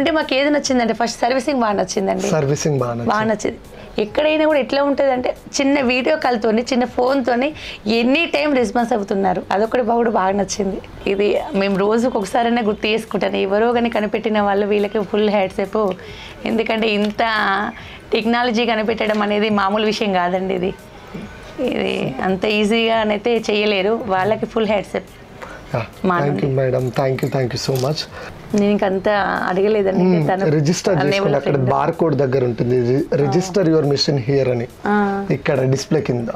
ఉంటే మాకు ఏది నచ్చిందంటే ఫస్ట్ సర్వీసింగ్ బాగా నచ్చిందండి. సర్వీసింగ్ బాగా నచ్చింది. ఎక్కడైనా కూడా ఎట్లా ఉంటుంది అంటే చిన్న వీడియో కాల్తోని చిన్న ఫోన్తోని ఎనీ టైం రెస్పాన్స్ అవుతున్నారు. అదొకటి బాగా నచ్చింది. ఇది మేము రోజుకి ఒకసారైనా గుర్తు చేసుకుంటాను. ఎవరో కానీ కనిపెట్టిన వాళ్ళు వీళ్ళకి ఫుల్ హ్యాట్స్ ఆఫ్. ఎందుకంటే ఇంత టెక్నాలజీ కనిపెట్టడం అనేది మామూలు విషయం కాదండి. ఇది అంత ఈజీగా అయితే చేయలేరు. వాళ్ళకి full hats off. Madam thank you so much. నేను ఇంకంత అడగలేదండి. రిజిస్టర్ చేసుకోండి, అక్కడ బార్ కోడ్ దగ్గర ఉంటుంది, రిజిస్టర్ యువర్ మిషన్ హియర్ అని. ఇక్కడ డిస్ప్లే కింద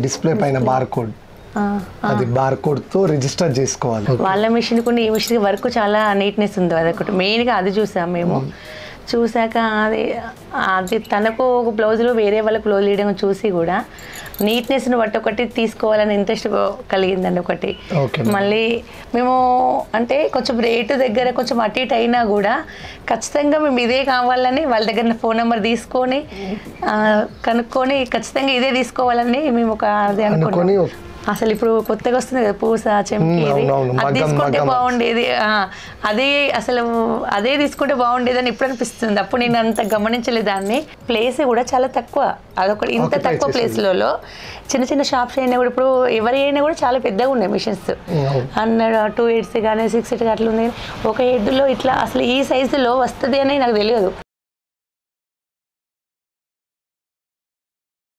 డిస్ప్లే పైన బార్ కోడ్, అది బార్ కోడ్ తో రిజిస్టర్ చేసుకోవాలి. వాళ్ళ మిషన్ కొన్ని ఈ మిషన్ వర్క్ చాలా నీట్నెస్ ఉంది. అదొకటి మెయిన్గా అది చూసాం మేము. చూసాక అది తనకు ఒక బ్లౌజులు వేరే వాళ్ళకి బ్లౌజ్ వేయడం చూసి కూడా నీట్నెస్ని బట్టి ఒకటి తీసుకోవాలని ఇంట్రెస్ట్ కలిగిందండి ఒకటి. మళ్ళీ మేము అంటే కొంచెం రేటు దగ్గర కొంచెం అటు ఇటు అయినా కూడా ఖచ్చితంగా మేము ఇదే కావాలని వాళ్ళ దగ్గర ఫోన్ నెంబర్ తీసుకొని కనుక్కొని ఖచ్చితంగా ఇదే తీసుకోవాలని మేము ఒక అది అనుకుని అసలు ఇప్పుడు కొత్తగా వస్తుంది కదా పూస చెంకి, అది తీసుకుంటే బాగుండేది, అదే అసలు అదే తీసుకుంటే బాగుండేది అని ఇప్పుడు అనిపిస్తుంది. అప్పుడు నేను అంత గమనించలేదు దాన్ని. ప్లేస్ కూడా చాలా తక్కువ. అదొకటి ఇంత తక్కువ ప్లేస్లలో చిన్న షాప్స్ అయినా కూడా ఇప్పుడు ఎవరైనా కూడా చాలా పెద్దగా ఉన్నాయి మిషన్స్. 2 heads కానీ 6 heads అట్లా ఉన్నాయి. ఒక హెడ్లో ఇట్లా అసలు ఈ సైజులో వస్తుంది అని నాకు తెలియదు.